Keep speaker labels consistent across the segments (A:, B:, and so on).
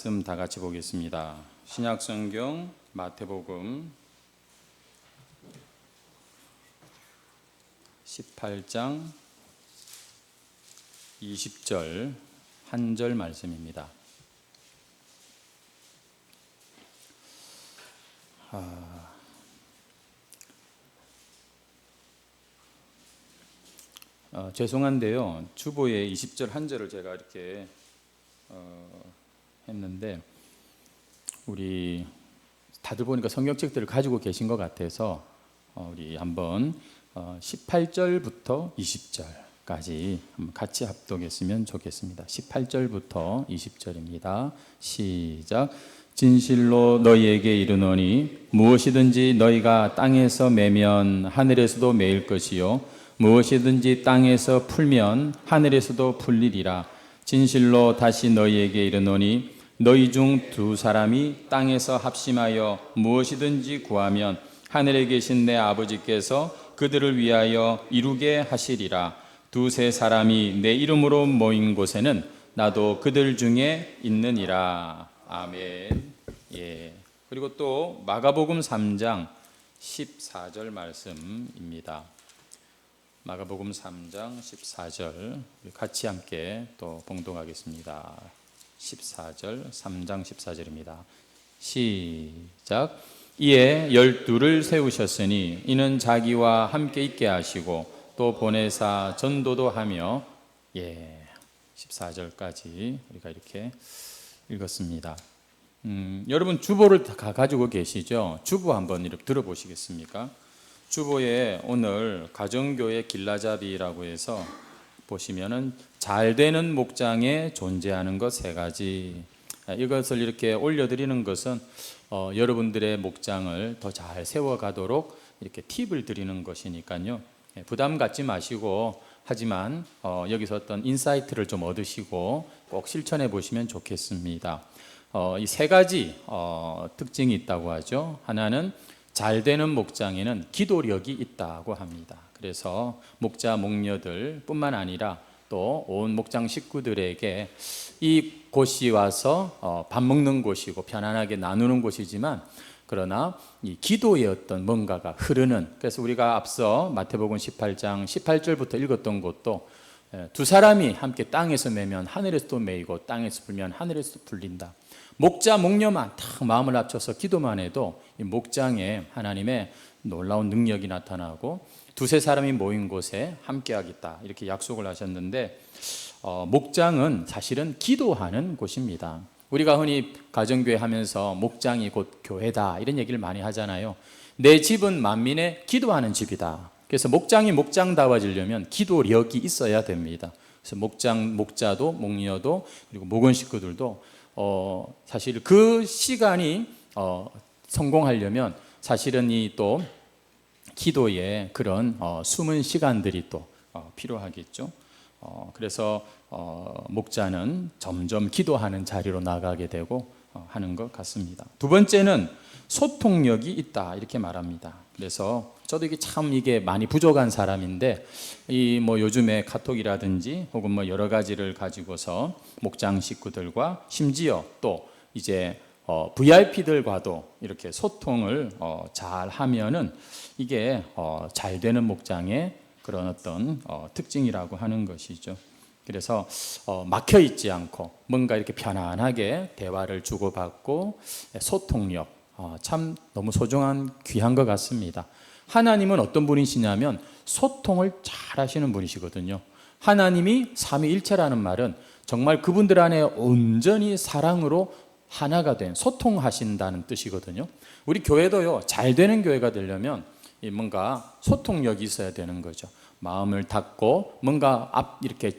A: 말씀 다 같이 보겠습니다. 신약성경 마태복음 18장 20절 한 절 말씀입니다. 죄송한데요. 주보의 20절 한 절을 제가 이렇게 했는데 우리 다들 보니까 성경책들을 가지고 계신 것 같아서 우리 한번 18절부터 20절까지 같이 합독했으면 좋겠습니다. 18절부터 20절입니다. 시작. 진실로 너희에게 이르노니 무엇이든지 너희가 땅에서 매면 하늘에서도 매일 것이요 무엇이든지 땅에서 풀면 하늘에서도 풀리리라. 진실로 다시 너희에게 이르노니 너희 중 두 사람이 땅에서 합심하여 무엇이든지 구하면 하늘에 계신 내 아버지께서 그들을 위하여 이루게 하시리라. 두세 사람이 내 이름으로 모인 곳에는 나도 그들 중에 있느니라. 아멘. 예. 그리고 또 마가복음 3장 14절 말씀입니다. 마가복음 3장 14절 같이 함께 또 봉독하겠습니다. 14절 3장 14절입니다. 시작. 이에 12를 세우셨으니 이는 자기와 함께 있게 하시고 또 보내사 전도도 하며 14절까지 우리가 이렇게 읽었습니다. 여러분 주보를 다 가지고 계시죠? 주보 한번 이렇게 들어보시겠습니까? 주보에 오늘 가정교회 길라잡이라고 해서 보시면은 잘 되는 목장에 존재하는 것 세 가지. 이것을 이렇게 올려드리는 것은 여러분들의 목장을 더 잘 세워가도록 이렇게 팁을 드리는 것이니까요. 부담 갖지 마시고 하지만 여기서 어떤 인사이트를 좀 얻으시고 꼭 실천해 보시면 좋겠습니다. 이 세 가지 특징이 있다고 하죠. 하나는 잘 되는 목장에는 기도력이 있다고 합니다. 그래서 목자, 목녀들 뿐만 아니라 또 온 목장 식구들에게 이 곳이 와서 밥 먹는 곳이고 편안하게 나누는 곳이지만 그러나 이 기도의 어떤 뭔가가 흐르는, 그래서 우리가 앞서 마태복음 18장 18절부터 읽었던 것도 두 사람이 함께 땅에서 매면 하늘에서도 매이고 땅에서 풀면 하늘에서도 풀린다. 목자, 목녀만 딱 마음을 합쳐서 기도만 해도 이 목장에 하나님의 놀라운 능력이 나타나고 두세 사람이 모인 곳에 함께하겠다 이렇게 약속을 하셨는데 목장은 사실은 기도하는 곳입니다. 우리가 흔히 가정교회 하면서 목장이 곧 교회다 이런 얘기를 많이 하잖아요. 내 집은 만민의 기도하는 집이다. 그래서 목장이 목장다워지려면 기도력이 있어야 됩니다. 그래서 목자도 목녀도 그리고 목원 식구들도 사실 그 시간이 성공하려면 사실은 이 또 기도에 그런 숨은 시간들이 또 필요하겠죠. 그래서 목자는 점점 기도하는 자리로 나가게 되고 하는 것 같습니다. 두 번째는 소통력이 있다 이렇게 말합니다. 그래서 저도 이게 많이 부족한 사람인데 이 뭐 요즘에 카톡이라든지 혹은 뭐 여러 가지를 가지고서 목장 식구들과 심지어 또 이제 VIP들과도 이렇게 소통을 잘 하면은 이게 잘 되는 목장의 그런 어떤 특징이라고 하는 것이죠. 그래서 막혀 있지 않고 뭔가 이렇게 편안하게 대화를 주고받고 소통력 참 너무 소중한 귀한 것 같습니다. 하나님은 어떤 분이시냐면 소통을 잘 하시는 분이시거든요. 하나님이 삼위일체라는 말은 정말 그분들 안에 온전히 사랑으로 하나가 된 소통하신다는 뜻이거든요. 우리 교회도요, 잘 되는 교회가 되려면 뭔가 소통력이 있어야 되는 거죠. 마음을 닫고 뭔가 이렇게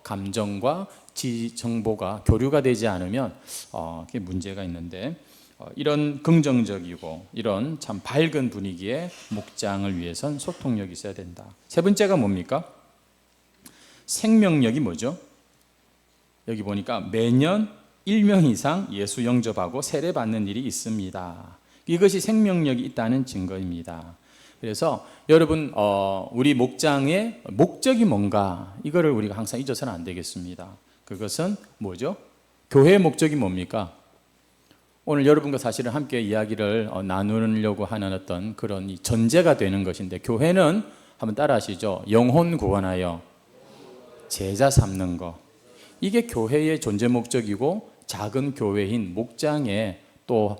A: 감정과 정보가 교류가 되지 않으면 그게 문제가 있는데 이런 긍정적이고 이런 참 밝은 분위기의 목장을 위해선 소통력이 있어야 된다. 세 번째가 뭡니까? 생명력이 뭐죠? 여기 보니까 매년 1명 이상 예수 영접하고 세례 받는 일이 있습니다. 이것이 생명력이 있다는 증거입니다. 그래서 여러분 우리 목장의 목적이 뭔가 이거를 우리가 항상 잊어서는 안 되겠습니다. 그것은 뭐죠? 교회의 목적이 뭡니까? 오늘 여러분과 사실은 함께 이야기를 나누려고 하는 어떤 그런 이 전제가 되는 것인데, 교회는 한번 따라 하시죠. 영혼 구원하여 제자 삼는 것. 이게 교회의 존재 목적이고 작은 교회인 목장의 또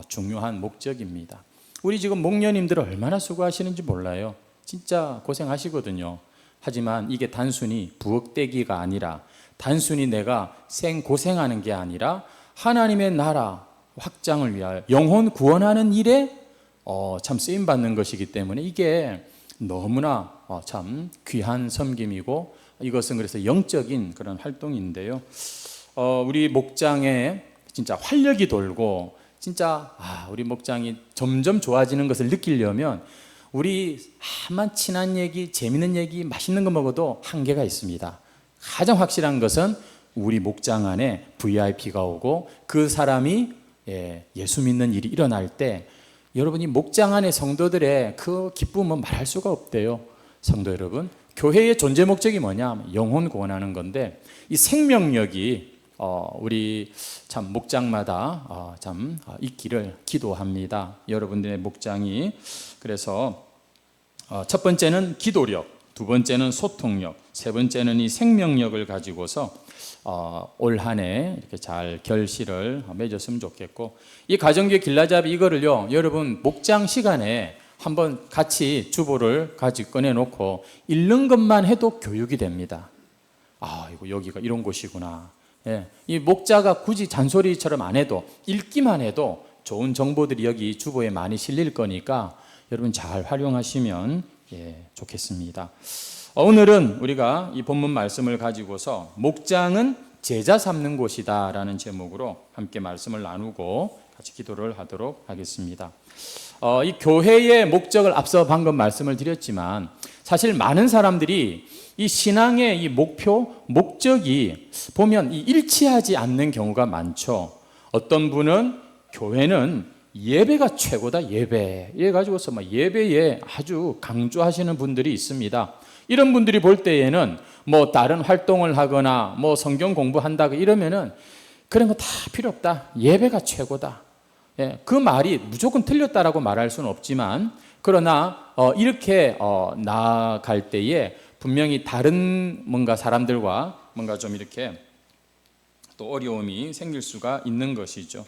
A: 중요한 목적입니다. 우리 지금 목녀님들 얼마나 수고하시는지 몰라요. 진짜 고생하시거든요. 하지만 이게 단순히 부엌대기가 아니라, 단순히 내가 생고생하는 게 아니라 하나님의 나라 확장을 위하여 영혼 구원하는 일에 참 쓰임받는 것이기 때문에 이게 너무나 참 귀한 섬김이고, 이것은 그래서 영적인 그런 활동인데요. 우리 목장에 진짜 활력이 돌고 진짜 우리 목장이 점점 좋아지는 것을 느끼려면 우리 한 친한 얘기, 재밌는 얘기, 맛있는 거 먹어도 한계가 있습니다. 가장 확실한 것은 우리 목장 안에 VIP가 오고 그 사람이 예수 믿는 일이 일어날 때 여러분이 목장 안의 성도들의 그 기쁨은 말할 수가 없대요. 성도 여러분, 교회의 존재 목적이 뭐냐? 영혼 구원하는 건데, 이 생명력이 우리 참 목장마다 참 있기를 기도합니다. 여러분들의 목장이. 그래서 첫 번째는 기도력, 두 번째는 소통력, 세 번째는 이 생명력을 가지고서 올 한 해 이렇게 잘 결실을 맺었으면 좋겠고, 이 가정교회 길라잡이 이거를요, 여러분 목장 시간에 한번 같이 주보를 가지고 꺼내놓고 읽는 것만 해도 교육이 됩니다. 이거 여기가 이런 곳이구나. 이 목자가 굳이 잔소리처럼 안 해도 읽기만 해도 좋은 정보들이 여기 주보에 많이 실릴 거니까 여러분 잘 활용하시면 좋겠습니다. 오늘은 우리가 이 본문 말씀을 가지고서 목장은 제자 삼는 곳이다 라는 제목으로 함께 말씀을 나누고 같이 기도를 하도록 하겠습니다. 이 교회의 목적을 앞서 방금 말씀을 드렸지만, 사실 많은 사람들이 이 신앙의 이 목적이 보면 일치하지 않는 경우가 많죠. 어떤 분은 교회는 예배가 최고다, 예배. 이래 가지고서 예배에 아주 강조하시는 분들이 있습니다. 이런 분들이 볼 때에는 다른 활동을 하거나 성경 공부한다 이러면은 그런 거 다 필요 없다. 예배가 최고다. 그 말이 무조건 틀렸다라고 말할 수는 없지만, 그러나 이렇게 나아갈 때에 분명히 다른 뭔가 사람들과 뭔가 좀 이렇게 또 어려움이 생길 수가 있는 것이죠.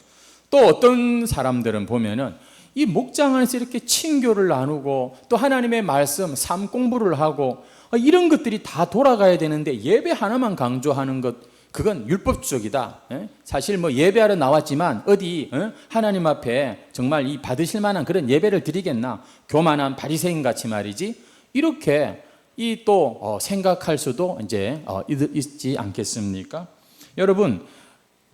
A: 또 어떤 사람들은 보면은 이 목장 안에서 이렇게 친교를 나누고 또 하나님의 말씀, 삶 공부를 하고 이런 것들이 다 돌아가야 되는데 예배 하나만 강조하는 것, 그건 율법적이다. 사실 예배하러 나왔지만 어디 하나님 앞에 정말 이 받으실 만한 그런 예배를 드리겠나? 교만한 바리새인 같이 말이지. 이렇게 또 생각할 수도 이제 있지 않겠습니까? 여러분,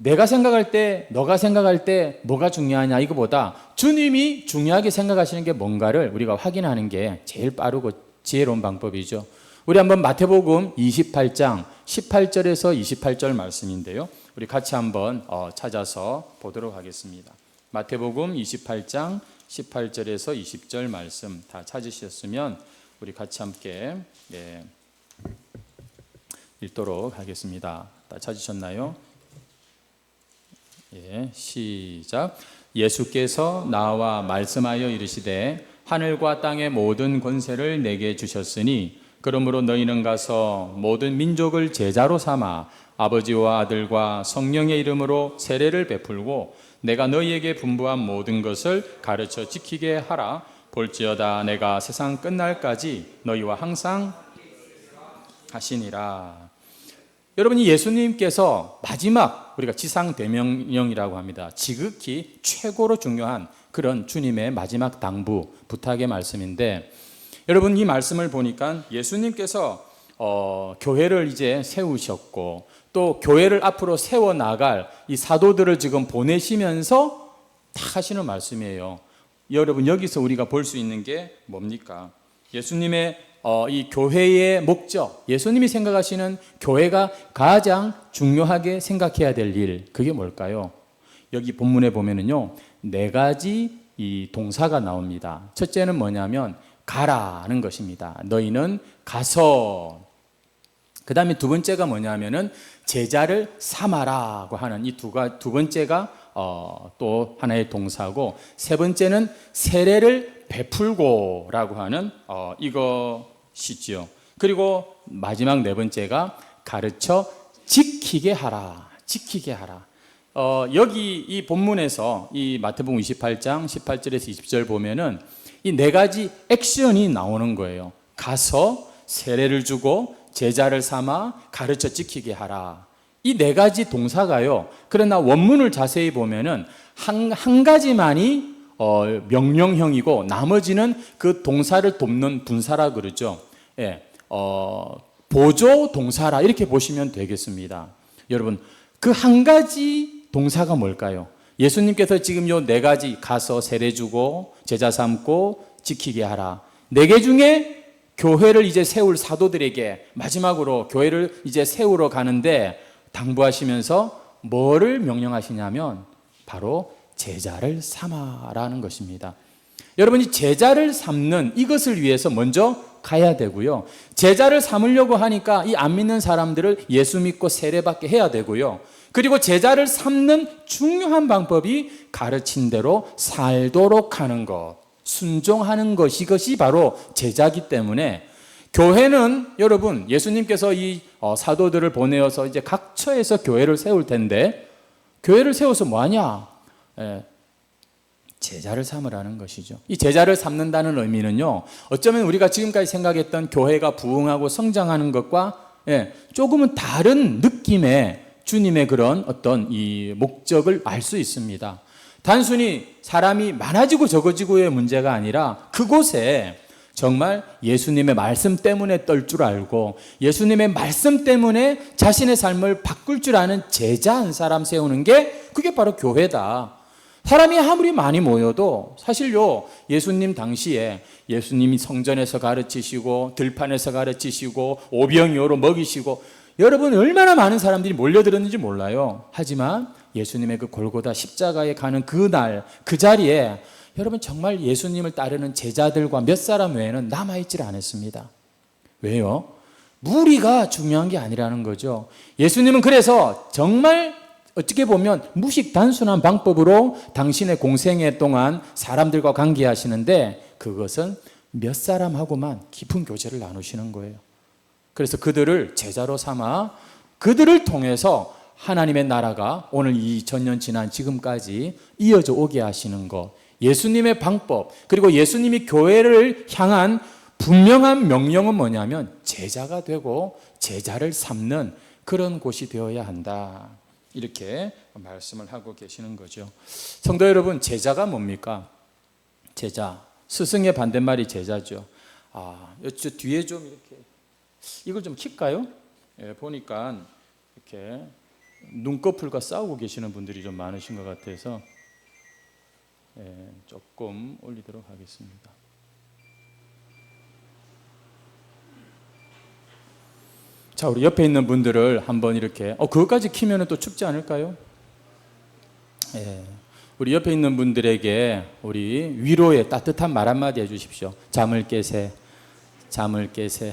A: 내가 생각할 때, 너가 생각할 때 뭐가 중요하냐 이거보다 주님이 중요하게 생각하시는 게 뭔가를 우리가 확인하는 게 제일 빠르고 지혜로운 방법이죠. 우리 한번 마태복음 28장 18절에서 28절 말씀인데요. 우리 같이 한번 찾아서 보도록 하겠습니다. 마태복음 28장 18절에서 20절 말씀 다 찾으셨으면 우리 같이 함께 읽도록 하겠습니다. 다 찾으셨나요? 시작. 예수께서 나와 말씀하여 이르시되 하늘과 땅의 모든 권세를 내게 주셨으니 그러므로 너희는 가서 모든 민족을 제자로 삼아 아버지와 아들과 성령의 이름으로 세례를 베풀고 내가 너희에게 분부한 모든 것을 가르쳐 지키게 하라. 볼지어다 내가 세상 끝날까지 너희와 항상 하시니라. 여러분이 예수님께서 마지막 우리가 지상 대명령이라고 합니다. 지극히 최고로 중요한 그런 주님의 마지막 당부, 부탁의 말씀인데, 여러분 이 말씀을 보니까 예수님께서 교회를 이제 세우셨고 또 교회를 앞으로 세워 나갈 이 사도들을 지금 보내시면서 다 하시는 말씀이에요. 여러분 여기서 우리가 볼 수 있는 게 뭡니까? 예수님의 이 교회의 목적, 예수님이 생각하시는 교회가 가장 중요하게 생각해야 될 일, 그게 뭘까요? 여기 본문에 보면은요, 네 가지 이 동사가 나옵니다. 첫째는 뭐냐면 가라는 것입니다. 너희는 가서. 그 다음에 두 번째가 뭐냐면은 제자를 삼아라고 하는 이 두 번째가 또 하나의 동사고, 세 번째는 세례를 베풀고라고 하는 이것이지요. 그리고 마지막 네 번째가 가르쳐 지키게 하라. 지키게 하라. 여기 이 본문에서 이 마태복음 28장 18절에서 20절 보면은 이 네 가지 액션이 나오는 거예요. 가서 세례를 주고 제자를 삼아 가르쳐 지키게 하라. 이 네 가지 동사가요. 그러나 원문을 자세히 보면은 한 가지만이 명령형이고 나머지는 그 동사를 돕는 분사라 그러죠. 예, 보조 동사라 이렇게 보시면 되겠습니다. 여러분, 그 한 가지 동사가 뭘까요? 예수님께서 지금 요 네 가지, 가서 세례 주고 제자 삼고 지키게 하라, 네 개 중에 교회를 이제 세울 사도들에게 마지막으로 교회를 이제 세우러 가는데 당부하시면서 뭐를 명령하시냐면 바로 제자를 삼아라는 것입니다. 여러분이 제자를 삼는 이것을 위해서 먼저 가야 되고요. 제자를 삼으려고 하니까 이 안 믿는 사람들을 예수 믿고 세례받게 해야 되고요. 그리고 제자를 삼는 중요한 방법이 가르친 대로 살도록 하는 것, 순종하는 것, 이것이 바로 제자이기 때문에 교회는 여러분, 예수님께서 이 사도들을 보내어서 이제 각 처에서 교회를 세울 텐데, 교회를 세워서 뭐하냐? 제자를 삼으라는 것이죠. 이 제자를 삼는다는 의미는요, 어쩌면 우리가 지금까지 생각했던 교회가 부흥하고 성장하는 것과 조금은 다른 느낌의 주님의 그런 어떤 이 목적을 알 수 있습니다. 단순히 사람이 많아지고 적어지고의 문제가 아니라 그곳에 정말 예수님의 말씀 때문에 떨 줄 알고 예수님의 말씀 때문에 자신의 삶을 바꿀 줄 아는 제자 한 사람 세우는 게 그게 바로 교회다. 사람이 아무리 많이 모여도 사실요, 예수님 당시에 예수님이 성전에서 가르치시고 들판에서 가르치시고 오병이어로 먹이시고 여러분 얼마나 많은 사람들이 몰려들었는지 몰라요. 하지만 예수님의 그 골고다 십자가에 가는 그날 그 자리에 여러분 정말 예수님을 따르는 제자들과 몇 사람 외에는 남아있질 않았습니다. 왜요? 무리가 중요한 게 아니라는 거죠. 예수님은 그래서 정말 어떻게 보면 무식 단순한 방법으로 당신의 공생애 동안 사람들과 관계하시는데 그것은 몇 사람하고만 깊은 교제를 나누시는 거예요. 그래서 그들을 제자로 삼아 그들을 통해서 하나님의 나라가 오늘 2000년 지난 지금까지 이어져 오게 하시는 것, 예수님의 방법, 그리고 예수님이 교회를 향한 분명한 명령은 뭐냐면 제자가 되고 제자를 삼는 그런 곳이 되어야 한다. 이렇게 말씀을 하고 계시는 거죠. 성도 여러분, 제자가 뭡니까? 제자, 스승의 반대말이 제자죠. 저 뒤에 좀 이렇게 이걸 좀 킬까요? 보니까 이렇게 눈꺼풀과 싸우고 계시는 분들이 좀 많으신 것 같아서 조금 올리도록 하겠습니다. 자, 우리 옆에 있는 분들을 한번 이렇게 그것까지 키면 또 춥지 않을까요? 우리 옆에 있는 분들에게 우리 위로의 따뜻한 말 한마디 해주십시오. 잠을 깨세, 잠을 깨세.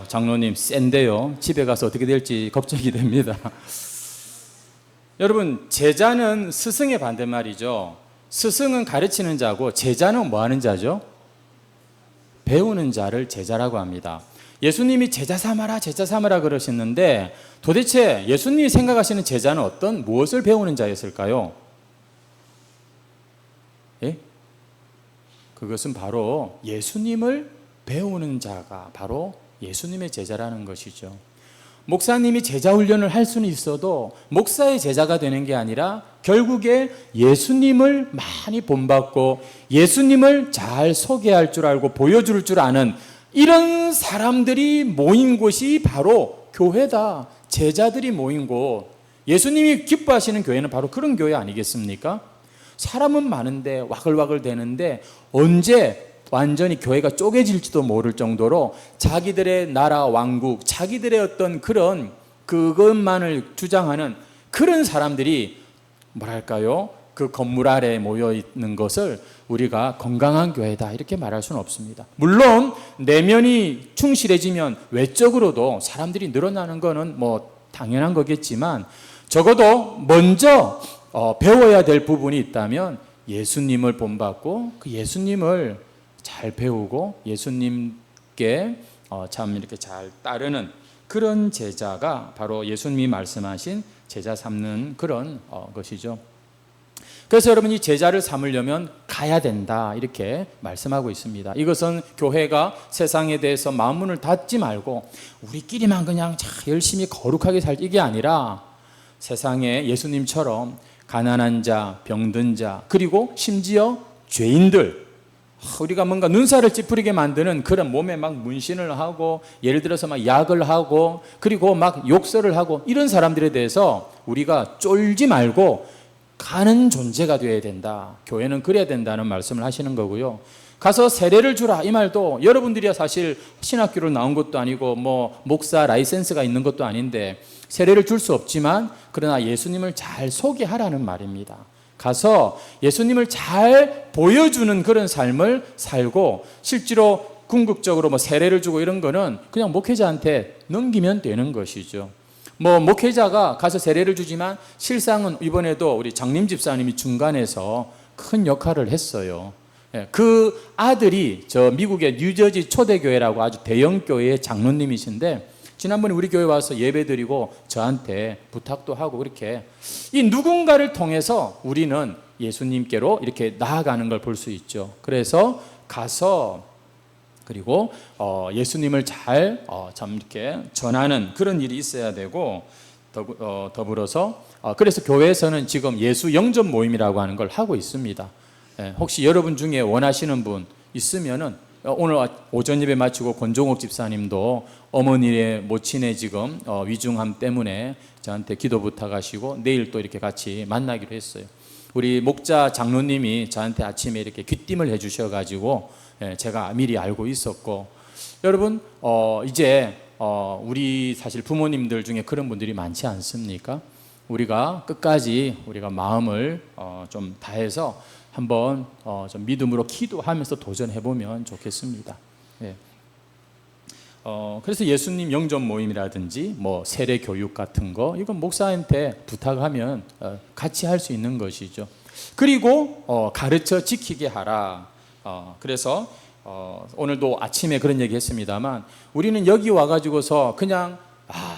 A: 장로님 센데요. 집에 가서 어떻게 될지 걱정이 됩니다. 여러분, 제자는 스승의 반대말이죠. 스승은 가르치는 자고 제자는 뭐 하는 자죠? 배우는 자를 제자라고 합니다. 예수님이 제자 삼아라, 제자 삼아라 그러셨는데 도대체 예수님이 생각하시는 제자는 무엇을 배우는 자였을까요? 그것은 바로 예수님을 배우는 자가 바로 예수님의 제자라는 것이죠. 목사님이 제자 훈련을 할 수는 있어도 목사의 제자가 되는 게 아니라 결국에 예수님을 많이 본받고 예수님을 잘 소개할 줄 알고 보여줄 줄 아는 이런 사람들이 모인 곳이 바로 교회다. 제자들이 모인 곳. 예수님이 기뻐하시는 교회는 바로 그런 교회 아니겠습니까? 사람은 많은데 와글와글 되는데 언제 완전히 교회가 쪼개질지도 모를 정도로 자기들의 나라 왕국, 자기들의 어떤 그것만을 주장하는 그런 사람들이 뭐랄까요? 그 건물 아래에 모여 있는 것을 우리가 건강한 교회다 이렇게 말할 수는 없습니다. 물론 내면이 충실해지면 외적으로도 사람들이 늘어나는 거는 뭐 당연한 거겠지만 적어도 먼저 배워야 될 부분이 있다면 예수님을 본받고 그 예수님을 잘 배우고 예수님께 참 이렇게 잘 따르는 그런 제자가 바로 예수님이 말씀하신 제자 삼는 그런 것이죠. 그래서 여러분 이 제자를 삼으려면 가야 된다 이렇게 말씀하고 있습니다. 이것은 교회가 세상에 대해서 마음문을 닫지 말고 우리끼리만 그냥 열심히 거룩하게 살 이게 아니라 세상에 예수님처럼 가난한 자, 병든 자, 그리고 심지어 죄인들, 우리가 뭔가 눈살을 찌푸리게 만드는 그런 몸에 막 문신을 하고 예를 들어서 막 약을 하고 그리고 막 욕설을 하고 이런 사람들에 대해서 우리가 쫄지 말고 가는 존재가 되어야 된다. 교회는 그래야 된다는 말씀을 하시는 거고요. 가서 세례를 주라 이 말도 여러분들이 사실 신학교를 나온 것도 아니고 뭐 목사 라이센스가 있는 것도 아닌데 세례를 줄 수 없지만 그러나 예수님을 잘 소개하라는 말입니다. 가서 예수님을 잘 보여주는 그런 삶을 살고 실제로 궁극적으로 뭐 세례를 주고 이런 거는 그냥 목회자한테 넘기면 되는 것이죠. 뭐 목회자가 가서 세례를 주지만 실상은 이번에도 우리 장림 집사님이 중간에서 큰 역할을 했어요. 그 아들이 저 미국의 뉴저지 초대교회라고 아주 대형 교회의 장로님이신데 지난번에 우리 교회 와서 예배드리고 저한테 부탁도 하고 그렇게 이 누군가를 통해서 우리는 예수님께로 이렇게 나아가는 걸 볼 수 있죠. 그래서 가서 그리고 예수님을 잘 참 이렇게 전하는 그런 일이 있어야 되고 더불어서 그래서 교회에서는 지금 예수 영접 모임이라고 하는 걸 하고 있습니다. 혹시 여러분 중에 원하시는 분 있으면은 오늘 오전 예배 마치고 권종옥 집사님도 어머니의 모친의 지금 위중함 때문에 저한테 기도 부탁하시고 내일 또 이렇게 같이 만나기로 했어요. 우리 목자 장로님이 저한테 아침에 이렇게 귀띔을 해주셔가지고 제가 미리 알고 있었고 여러분 이제 우리 사실 부모님들 중에 그런 분들이 많지 않습니까? 우리가 끝까지 우리가 마음을 좀 다해서 한번 좀 믿음으로 기도하면서 도전해보면 좋겠습니다. 예. 그래서 예수님 영접 모임이라든지 뭐 세례 교육 같은 거 이건 목사한테 부탁하면 같이 할 수 있는 것이죠. 그리고 가르쳐 지키게 하라. 그래서 오늘도 아침에 그런 얘기 했습니다만 우리는 여기 와가지고서 그냥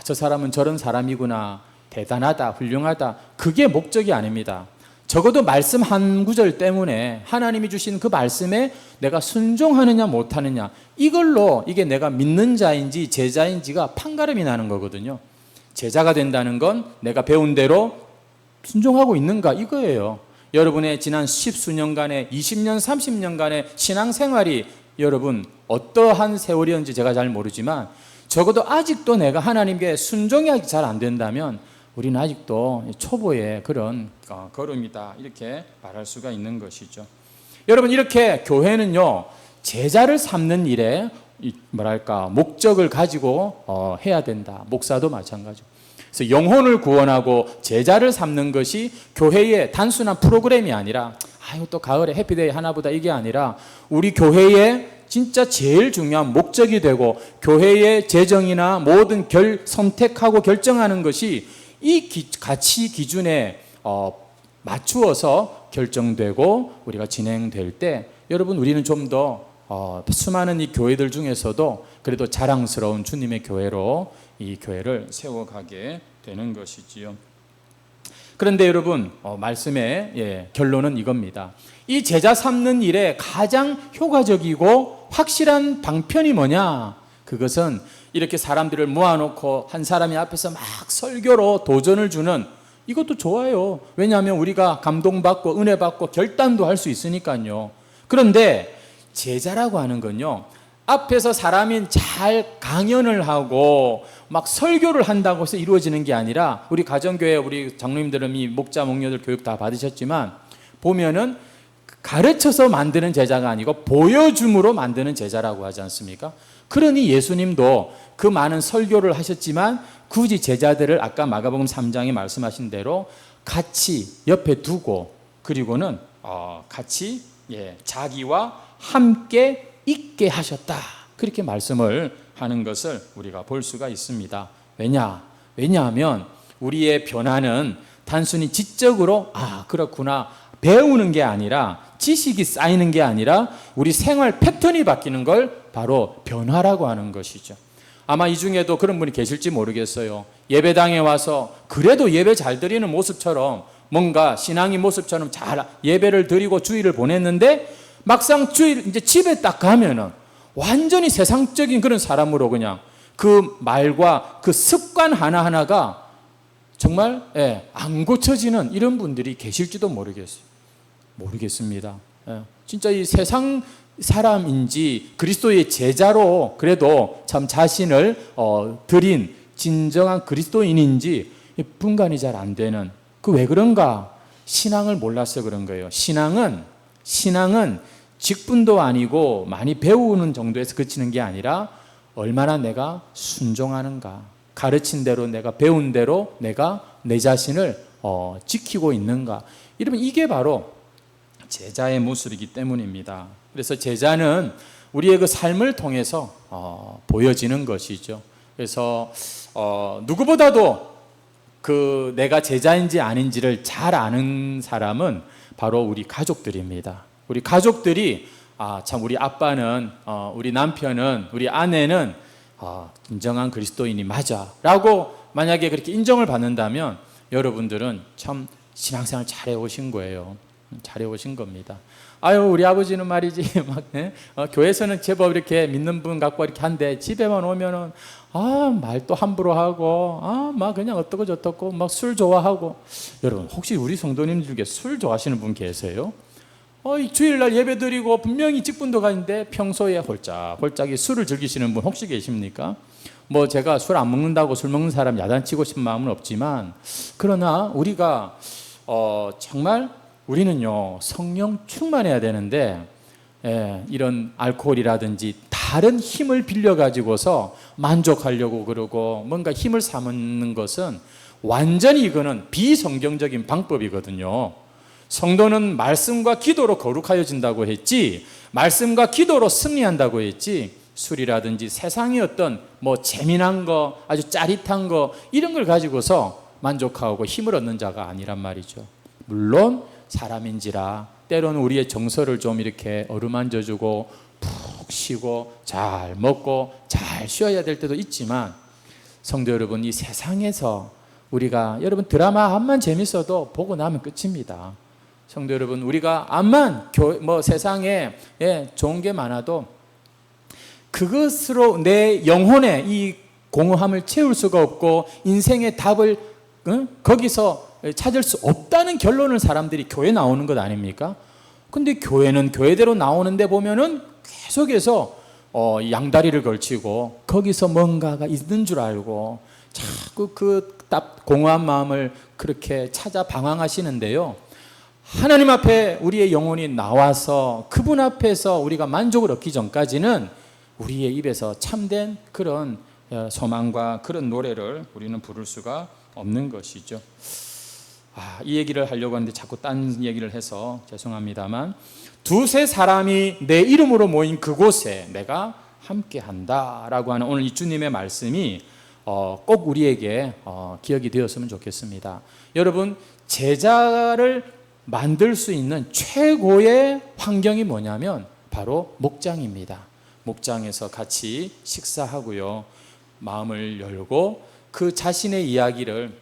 A: 저 사람은 저런 사람이구나 대단하다 훌륭하다 그게 목적이 아닙니다. 적어도 말씀 한 구절 때문에 하나님이 주신 그 말씀에 내가 순종하느냐 못하느냐 이걸로 이게 내가 믿는 자인지 제자인지가 판가름이 나는 거거든요. 제자가 된다는 건 내가 배운 대로 순종하고 있는가 이거예요. 여러분의 지난 10수년간의 20년 30년간의 신앙생활이 여러분 어떠한 세월이었는지 제가 잘 모르지만 적어도 아직도 내가 하나님께 순종이 잘 안 된다면 우리는 아직도 초보의 그런 걸음이다 이렇게 말할 수가 있는 것이죠. 여러분 이렇게 교회는요 제자를 삼는 일에 뭐랄까 목적을 가지고 해야 된다. 목사도 마찬가지고. 그래서 영혼을 구원하고 제자를 삼는 것이 교회의 단순한 프로그램이 아니라 또 가을에 해피데이 하나보다 이게 아니라 우리 교회의 진짜 제일 중요한 목적이 되고 교회의 재정이나 모든 선택하고 결정하는 것이 이 가치 기준에 맞추어서 결정되고 우리가 진행될 때 여러분 우리는 좀 더 수많은 이 교회들 중에서도 그래도 자랑스러운 주님의 교회로 이 교회를 세워가게 되는 것이지요. 그런데 여러분 말씀의 결론은 이겁니다. 이 제자 삼는 일에 가장 효과적이고 확실한 방편이 뭐냐? 그것은 이렇게 사람들을 모아놓고 한 사람이 앞에서 막 설교로 도전을 주는 이것도 좋아요. 왜냐하면 우리가 감동받고 은혜받고 결단도 할 수 있으니까요. 그런데 제자라고 하는 건요 앞에서 사람이 잘 강연을 하고 막 설교를 한다고 해서 이루어지는 게 아니라 우리 가정교회 우리 장로님들은 이 목자 목녀들 교육 다 받으셨지만 보면은 가르쳐서 만드는 제자가 아니고 보여줌으로 만드는 제자라고 하지 않습니까? 그러니 예수님도 그 많은 설교를 하셨지만 굳이 제자들을 아까 마가복음 3장에 말씀하신 대로 같이 옆에 두고 그리고는 같이 자기와 함께 있게 하셨다. 그렇게 말씀을 하는 것을 우리가 볼 수가 있습니다. 왜냐하면 우리의 변화는 단순히 지적으로 그렇구나 배우는 게 아니라, 지식이 쌓이는 게 아니라 우리 생활 패턴이 바뀌는 걸 바로 변화라고 하는 것이죠. 아마 이 중에도 그런 분이 계실지 모르겠어요. 예배당에 와서 그래도 예배 잘 드리는 모습처럼, 뭔가 신앙의 모습처럼 잘 예배를 드리고 주일을 보냈는데 막상 주일 이제 집에 딱 가면은 완전히 세상적인 그런 사람으로 그냥 그 말과 그 습관 하나하나가 정말 안 고쳐지는 이런 분들이 계실지도 모르겠습니다. 진짜 이 세상 사람인지 그리스도의 제자로 그래도 참 자신을 드린 진정한 그리스도인인지 분간이 잘 안 되는, 그 왜 그런가? 신앙을 몰라서 그런 거예요. 신앙은 직분도 아니고 많이 배우는 정도에서 그치는 게 아니라 얼마나 내가 순종하는가, 가르친 대로, 내가 배운 대로 내가 내 자신을 지키고 있는가. 이러면 이게 바로 제자의 모습이기 때문입니다. 그래서 제자는 우리의 그 삶을 통해서 보여지는 것이죠. 그래서 누구보다도 그 내가 제자인지 아닌지를 잘 아는 사람은 바로 우리 가족들입니다. 우리 가족들이 참 우리 아빠는, 우리 남편은, 우리 아내는 진정한 그리스도인이 맞아 라고 만약에 그렇게 인정을 받는다면 여러분들은 참 신앙생활 잘해 오신 거예요. 잘해 오신 겁니다. 우리 아버지는 말이지 교회에서는 제법 이렇게 믿는 분 갖고 이렇게 한데 집에만 오면은 말도 함부로 하고 막 그냥 어떻고 저떻고 막 술 좋아하고. 여러분, 혹시 우리 성도님 중에 술 좋아하시는 분 계세요? 주일날 예배 드리고 분명히 직분도 가는데 평소에 홀짝홀짝이 술을 즐기시는 분 혹시 계십니까? 뭐 제가 술 안 먹는다고 술 먹는 사람 야단치고 싶은 마음은 없지만, 그러나 우리가 정말 우리는요 성령 충만해야 되는데 이런 알코올이라든지 다른 힘을 빌려 가지고서 만족하려고 그러고 뭔가 힘을 삼는 것은 완전히 이거는 비성경적인 방법이거든요. 성도는 말씀과 기도로 거룩하여진다고 했지, 말씀과 기도로 승리한다고 했지, 술이라든지 세상의 어떤 뭐 재미난 거, 아주 짜릿한 거 이런 걸 가지고서 만족하고 힘을 얻는 자가 아니란 말이죠. 물론 사람인지라 때로는 우리의 정서를 좀 이렇게 어루만져주고 푹 쉬고 잘 먹고 잘 쉬어야 될 때도 있지만, 성도 여러분, 이 세상에서 우리가, 여러분 드라마 암만 재밌어도 보고 나면 끝입니다. 성도 여러분, 우리가 암만 세상에 좋은 게 많아도 그것으로 내 영혼의 이 공허함을 채울 수가 없고 인생의 답을 거기서 찾을 수 없다는 결론을 사람들이 교회 나오는 것 아닙니까? 근데 교회는 교회대로 나오는데 보면은 계속해서 양다리를 걸치고 거기서 뭔가가 있는 줄 알고 자꾸 그 공허한 마음을 그렇게 찾아 방황하시는데요. 하나님 앞에 우리의 영혼이 나와서 그분 앞에서 우리가 만족을 얻기 전까지는 우리의 입에서 참된 그런 소망과 그런 노래를 우리는 부를 수가 없는 것이죠. 이 얘기를 하려고 하는데 자꾸 딴 얘기를 해서 죄송합니다만, 두세 사람이 내 이름으로 모인 그곳에 내가 함께한다라고 하는 오늘 이 주님의 말씀이 꼭 우리에게 기억이 되었으면 좋겠습니다. 여러분, 제자를 만들 수 있는 최고의 환경이 뭐냐면 바로 목장입니다. 목장에서 같이 식사하고요, 마음을 열고 그 자신의 이야기를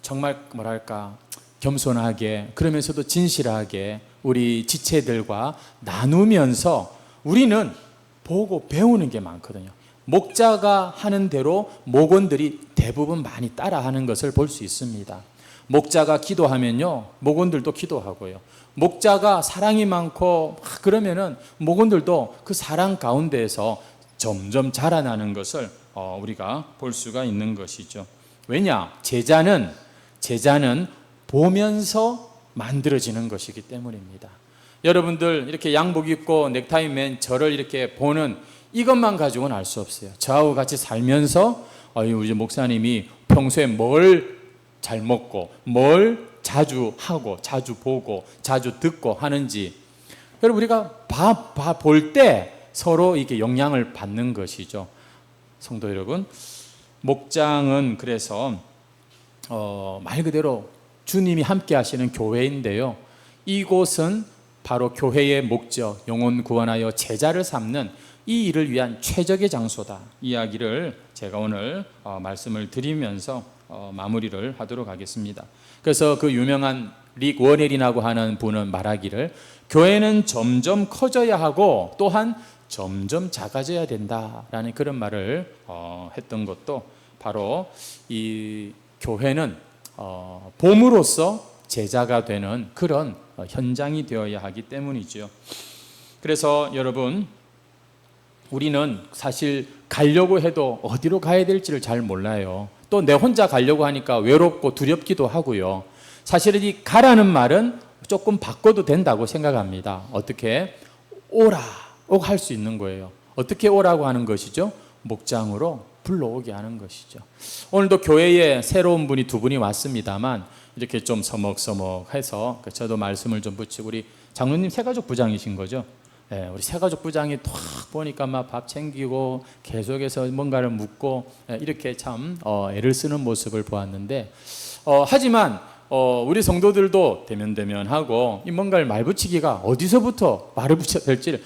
A: 정말 겸손하게 그러면서도 진실하게 우리 지체들과 나누면서 우리는 보고 배우는 게 많거든요. 목자가 하는 대로 목원들이 대부분 많이 따라하는 것을 볼 수 있습니다. 목자가 기도하면요 목원들도 기도하고요, 목자가 사랑이 많고 그러면은 목원들도 그 사랑 가운데에서 점점 자라나는 것을 우리가 볼 수가 있는 것이죠. 왜냐? 제자는 보면서 만들어지는 것이기 때문입니다. 여러분들 이렇게 양복 입고 넥타이 맨 저를 이렇게 보는 이것만 가지고는 알 수 없어요. 저하고 같이 살면서 우리 목사님이 평소에 뭘 잘 먹고 뭘 자주 하고 자주 보고 자주 듣고 하는지 여러분 우리가 볼 때 서로 이게 영향을 받는 것이죠. 성도 여러분, 목장은 그래서 말 그대로 주님이 함께 하시는 교회인데요. 이곳은 바로 교회의 목적, 영혼 구원하여 제자를 삼는 이 일을 위한 최적의 장소다. 이야기를 제가 오늘 말씀을 드리면서 마무리를 하도록 하겠습니다. 그래서 그 유명한 릭 워넬이라고 하는 분은 말하기를 교회는 점점 커져야 하고 또한 점점 작아져야 된다라는 그런 말을 했던 것도 바로 이 교회는 봄으로써 제자가 되는 그런 현장이 되어야 하기 때문이죠. 그래서 여러분 우리는 사실 가려고 해도 어디로 가야 될지를 잘 몰라요. 또 내 혼자 가려고 하니까 외롭고 두렵기도 하고요. 사실은 이 가라는 말은 조금 바꿔도 된다고 생각합니다. 어떻게? 오라고 할 수 있는 거예요. 어떻게 오라고 하는 것이죠? 목장으로 불러오게 하는 것이죠. 오늘도 교회에 새로운 분이 두 분이 왔습니다만 이렇게 좀 서먹서먹해서 저도 말씀을 좀 붙이고 우리 장로님 새가족 부장이신 거죠? 네, 우리 새가족 부장이 탁 보니까 막 밥 챙기고 계속해서 뭔가를 묻고 이렇게 참 애를 쓰는 모습을 보았는데 하지만 우리 성도들도 대면하고 이 뭔가를 말 붙이기가 어디서부터 말을 붙여야 될지를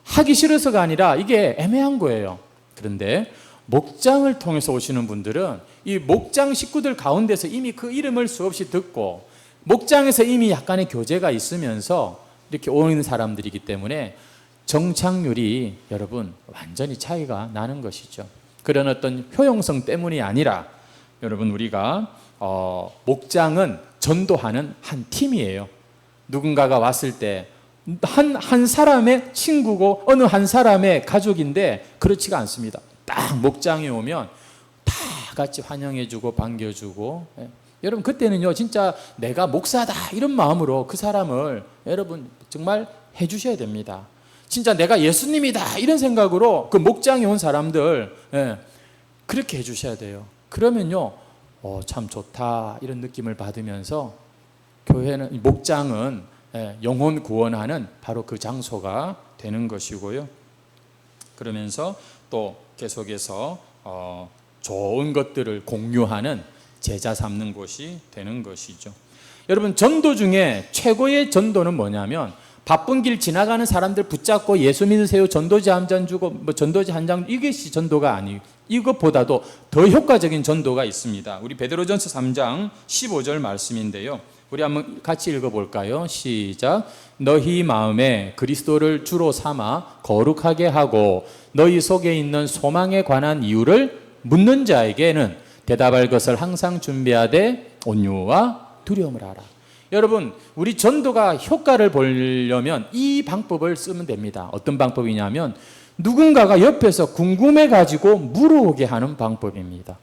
A: 하기 싫어서가 아니라 이게 애매한 거예요. 그런데 목장을 통해서 오시는 분들은 이 목장 식구들 가운데서 이미 그 이름을 수없이 듣고 목장에서 이미 약간의 교제가 있으면서 이렇게 오는 사람들이기 때문에 정착률이 여러분 완전히 차이가 나는 것이죠. 그런 어떤 효용성 때문이 아니라 여러분 우리가 목장은 전도하는 한 팀이에요. 누군가가 왔을 때 한 사람의 친구고 어느 한 사람의 가족인데 그렇지가 않습니다. 딱 목장에 오면 다 같이 환영해주고 반겨주고 여러분 그때는요 진짜 내가 목사다 이런 마음으로 그 사람을 여러분 정말 해주셔야 됩니다. 진짜 내가 예수님이다 이런 생각으로 그 목장에 온 사람들 그렇게 해주셔야 돼요. 그러면요 참 좋다 이런 느낌을 받으면서 교회는 목장은 영혼 구원하는 바로 그 장소가 되는 것이고요. 그러면서 또 계속해서 좋은 것들을 공유하는 제자 삼는 곳이 되는 것이죠. 여러분 전도 중에 최고의 전도는 뭐냐면 바쁜 길 지나가는 사람들 붙잡고 예수 믿으세요 전도지 한 잔 주고 뭐 전도지 한 장 이것이 전도가 아니에요. 이것보다도 더 효과적인 전도가 있습니다. 우리 베드로전서 3장 15절 말씀인데요. 우리 한번 같이 읽어볼까요? 시작. 너희 마음에 그리스도를 주로 삼아 거룩하게 하고 너희 속에 있는 소망에 관한 이유를 묻는 자에게는 대답할 것을 항상 준비하되 온유와 두려움을 하라. 여러분 우리 전도가 효과를 보려면 이 방법을 쓰면 됩니다. 어떤 방법이냐면 누군가가 옆에서 궁금해가지고 물어오게 하는 방법입니다.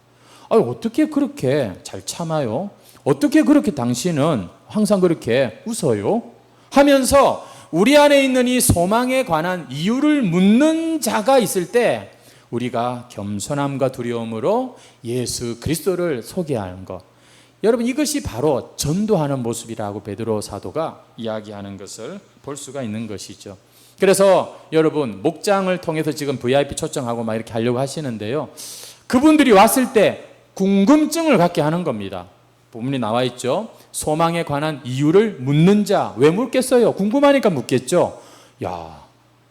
A: 어떻게 그렇게 잘 참아요? 어떻게 그렇게 당신은 항상 그렇게 웃어요? 하면서 우리 안에 있는 이 소망에 관한 이유를 묻는 자가 있을 때 우리가 겸손함과 두려움으로 예수 그리스도를 소개하는 것. 여러분 이것이 바로 전도하는 모습이라고 베드로 사도가 이야기하는 것을 볼 수가 있는 것이죠. 그래서 여러분 목장을 통해서 지금 VIP 초청하고 막 이렇게 하려고 하시는데요. 그분들이 왔을 때 궁금증을 갖게 하는 겁니다. 본문이 나와 있죠. 소망에 관한 이유를 묻는 자. 왜 묻겠어요? 궁금하니까 묻겠죠. 야,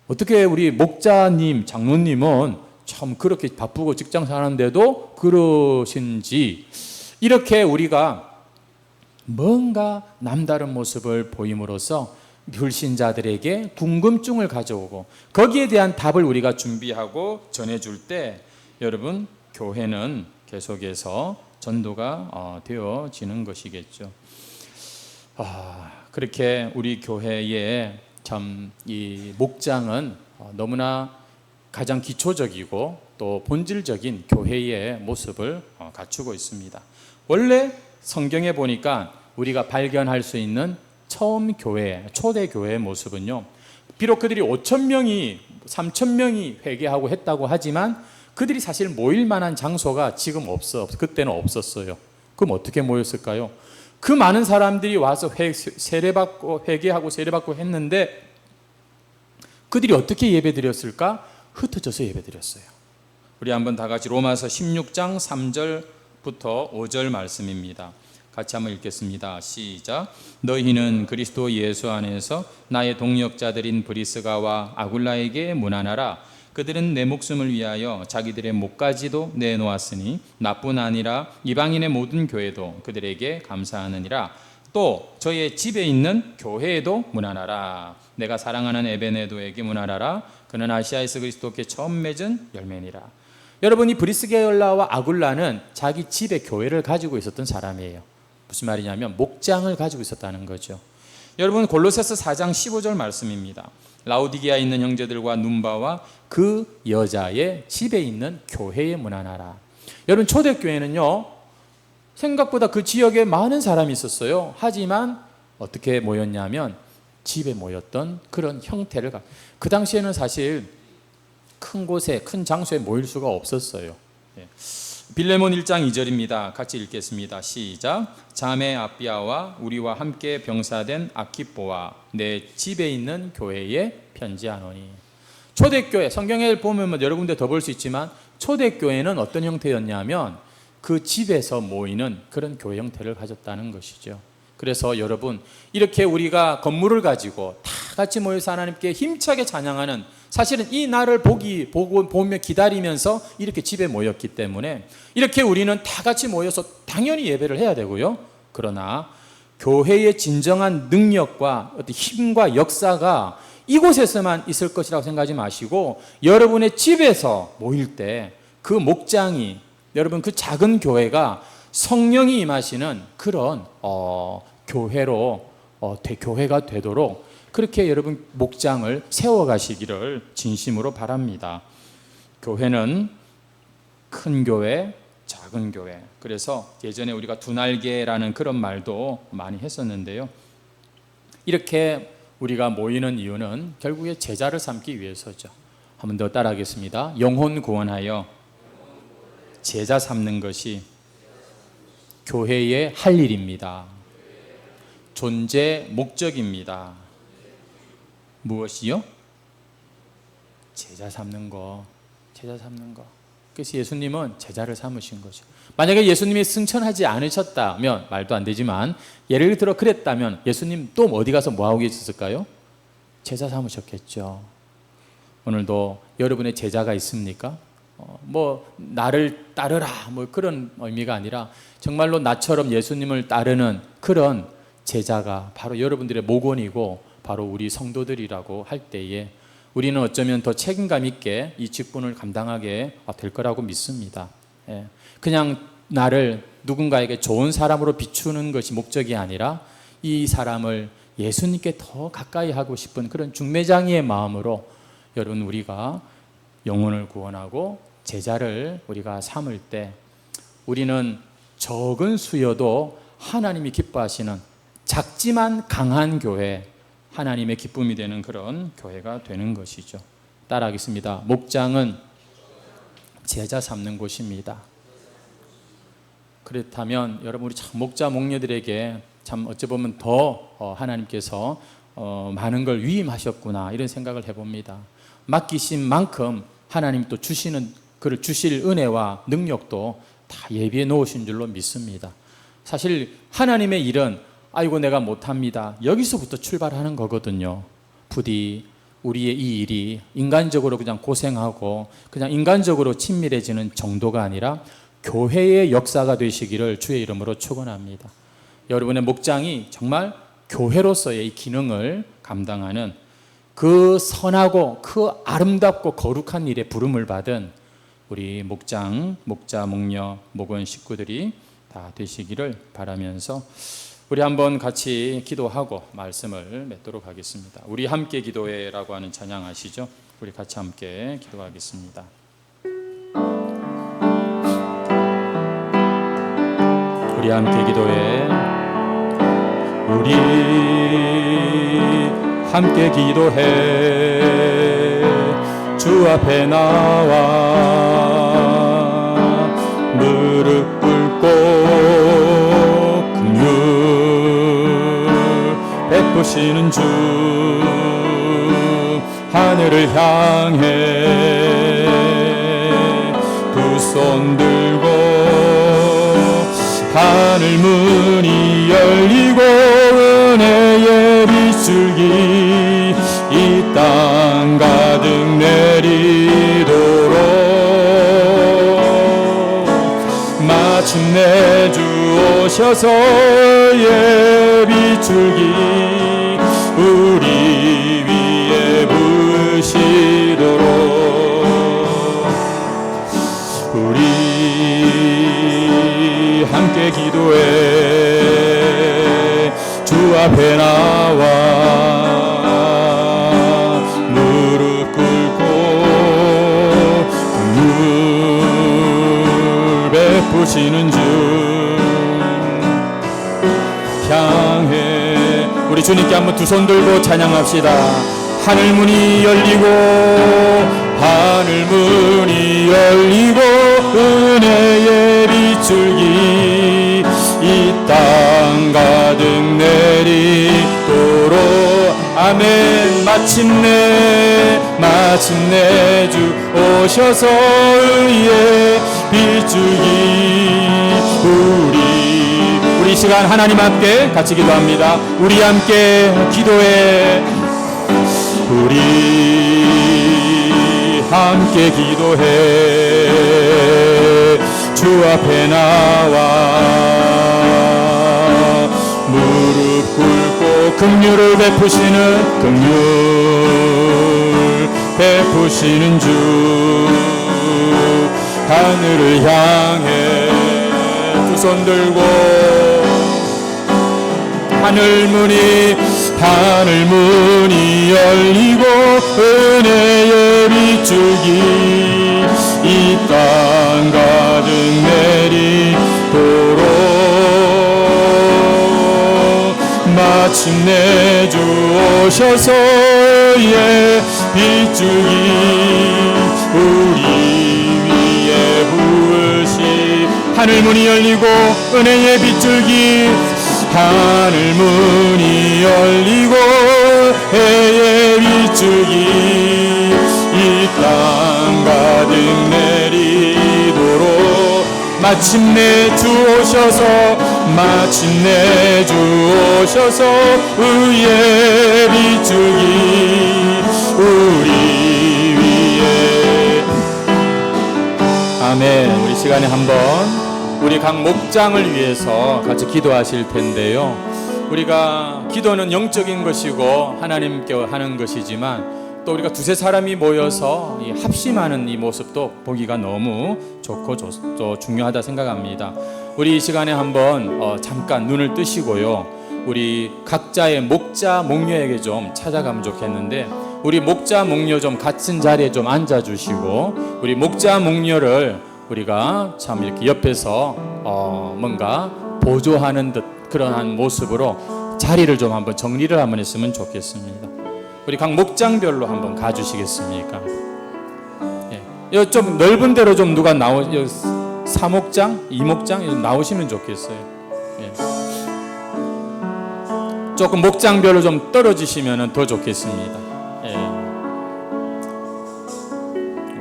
A: 어떻게 우리 목자님, 장로님은 참 그렇게 바쁘고 직장 사는데도 그러신지 이렇게 우리가 뭔가 남다른 모습을 보임으로써 불신자들에게 궁금증을 가져오고 거기에 대한 답을 우리가 준비하고 전해줄 때 여러분 교회는 계속해서 전도가 되어지는 것이겠죠. 그렇게 우리 교회의 참 이 목장은 너무나 가장 기초적이고 또 본질적인 교회의 모습을 갖추고 있습니다. 원래 성경에 보니까 우리가 발견할 수 있는 처음 교회, 초대 교회의 모습은요. 비록 그들이 5,000명이 3,000명이 회개하고 했다고 하지만 그들이 사실 모일 만한 장소가 지금 그때는 없었어요. 그럼 어떻게 모였을까요? 그 많은 사람들이 와서 세례받고 회개하고 세례받고 했는데 그들이 어떻게 예배드렸을까? 흩어져서 예배드렸어요. 우리 한번 다 같이 로마서 16장 3절부터 5절 말씀입니다. 같이 한번 읽겠습니다. 시작. 너희는 그리스도 예수 안에서 나의 동역자들인 브리스가와 아굴라에게 문안하라. 그들은 내 목숨을 위하여 자기들의 목까지도 내놓았으니 나뿐 아니라 이방인의 모든 교회도 그들에게 감사하느니라. 또 저의 집에 있는 교회에도 문안하라. 내가 사랑하는 에베네도에게 문안하라. 그는 아시아에서 그리스도께 처음 맺은 열매니라. 여러분, 이 브리스게올라와 아굴라는 자기 집에 교회를 가지고 있었던 사람이에요. 무슨 말이냐면 목장을 가지고 있었다는 거죠. 여러분, 골로새서 4장 15절 말씀입니다. 라오디게아에 있는 형제들과 눈바와 그 여자의 집에 있는 교회에 문안하라. 여러분, 초대교회는요 생각보다 그 지역에 많은 사람이 있었어요. 하지만 어떻게 모였냐면 집에 모였던 그런 형태를 그 당시에는 사실 큰 곳에 큰 장소에 모일 수가 없었어요. 빌레몬 1장 2절입니다. 같이 읽겠습니다. 시작. 자매 아비아와 우리와 함께 병사된 아키뽀와 내 집에 있는 교회에 편지하노니. 초대교회, 성경에 보면 여러 군데 더 볼 수 있지만 초대교회는 어떤 형태였냐면 그 집에서 모이는 그런 교회 형태를 가졌다는 것이죠. 그래서 여러분, 이렇게 우리가 건물을 가지고 다 같이 모여서 하나님께 힘차게 찬양하는, 사실은 이 날을 보며 기다리면서 이렇게 집에 모였기 때문에 이렇게 우리는 다 같이 모여서 당연히 예배를 해야 되고요. 그러나 교회의 진정한 능력과 어떤 힘과 역사가 이곳에서만 있을 것이라고 생각하지 마시고 여러분의 집에서 모일 때 그 목장이, 여러분 그 작은 교회가 성령이 임하시는 그런 교회가 되도록 그렇게 여러분 목장을 세워가시기를 진심으로 바랍니다. 교회는 큰 교회, 작은 교회. 그래서 예전에 우리가 두 날개라는 그런 말도 많이 했었는데요. 이렇게 우리가 모이는 이유는 결국에 제자를 삼기 위해서죠. 한 번 더 따라하겠습니다. 영혼 구원하여 제자 삼는 것이 교회의 할 일입니다. 존재 목적입니다. 무엇이요? 제자 삼는 거. 그래서 예수님은 제자를 삼으신 거죠. 만약에 예수님이 승천하지 않으셨다면 말도 안 되지만 예를 들어 그랬다면 예수님 또 어디 가서 뭐하고 계셨을까요? 제자 삼으셨겠죠. 오늘도 여러분의 제자가 있습니까? 나를 따르라 그런 의미가 아니라 정말로 나처럼 예수님을 따르는 그런 제자가 바로 여러분들의 목원이고 바로 우리 성도들이라고 할 때에 우리는 어쩌면 더 책임감 있게 이 직분을 감당하게 될 거라고 믿습니다. 그냥 나를 누군가에게 좋은 사람으로 비추는 것이 목적이 아니라 이 사람을 예수님께 더 가까이 하고 싶은 그런 중매장이의 마음으로 여러분 우리가 영혼을 구원하고 제자를 우리가 삼을 때 우리는 적은 수여도 하나님이 기뻐하시는 작지만 강한 교회, 하나님의 기쁨이 되는 그런 교회가 되는 것이죠. 따라하겠습니다. 목장은 제자 삼는 곳입니다. 그렇다면 여러분 우리 참 목자 목녀들에게 참 어찌 보면 더 하나님께서 많은 걸 위임하셨구나 이런 생각을 해봅니다. 맡기신 만큼 하나님 또 그를 주실 은혜와 능력도 다 예비해 놓으신 줄로 믿습니다. 사실 하나님의 일은 아이고 내가 못합니다. 여기서부터 출발하는 거거든요. 부디 우리의 이 일이 인간적으로 그냥 고생하고 그냥 인간적으로 친밀해지는 정도가 아니라 교회의 역사가 되시기를 주의 이름으로 축원합니다. 여러분의 목장이 정말 교회로서의 이 기능을 감당하는 그 선하고 그 아름답고 거룩한 일에 부름을 받은 우리 목자, 목녀, 목원 식구들이 다 되시기를 바라면서 우리 한번 같이 기도하고 말씀을 맺도록 하겠습니다. 우리 함께 기도해라고 하는 찬양 아시죠? 우리 같이 함께 기도하겠습니다. 우리 함께 기도해. 우리 함께 기도해. 주 앞에 나와 무릎 꿇고 긍휼 베푸시는 주 하늘을 향해 두 손 들고 하늘 문이 열리고 은혜의 빗줄기 이 땅 가득 내리도록 마침내 주 오셔서 예비줄기 우리 위에 부으시도록 우리 함께 기도해 주 앞에 나와 무릎 꿇고 눈물 베푸시는 주 향해 우리 주님께 한번 두 손 들고 찬양합시다. 하늘 문이 열리고 하늘 문이 열리고 은혜의 빗줄기 이 땅 가득 내리도록 아멘. 마침내 주 오셔서 의의 빗줄기 우리 시간 하나님 함께 같이 기도합니다. 우리 함께 기도해 우리 함께 기도해 주 앞에 나와 무릎 꿇고 긍휼을 베푸시는 주 하늘을 향해 두 손 들고 하늘 문이 열리고 은혜의 빗줄기 이 땅 가득 내리도록 마침내 주 오셔서 예 빗줄기 우리 위에 부으시 하늘 문이 열리고 은혜의 빗줄기 하늘 문이 열리고 해의 빗줄기 이 땅 가득 내리도록 마침내 주 오셔서 의의 빗줄기 우리 위에 아멘. 우리 시간에 한번 우리 각 목장을 위해서 같이 기도하실 텐데요. 우리가 기도는 영적인 것이고 하나님께 하는 것이지만 또 우리가 두세 사람이 모여서 이 합심하는 이 모습도 보기가 너무 좋고 또 중요하다 생각합니다. 우리 이 시간에 한번 잠깐 눈을 뜨시고요. 우리 각자의 목자 목녀에게 좀 찾아가면 좋겠는데 우리 목자 목녀 좀 같은 자리에 좀 앉아주시고 우리 목자 목녀를 우리가 참 이렇게 옆에서 뭔가 보조하는 듯 그러한 모습으로 자리를 좀 한번 정리를 한번 했으면 좋겠습니다. 우리 각 목장별로 한번 가주시겠습니까? 예. 좀 넓은 데로 좀 누가 사목장, 이목장 나오시면 좋겠어요. 예. 조금 목장별로 좀 떨어지시면 더 좋겠습니다. 예.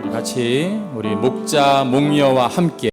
A: 우리 같이 우리 목자 목녀와 함께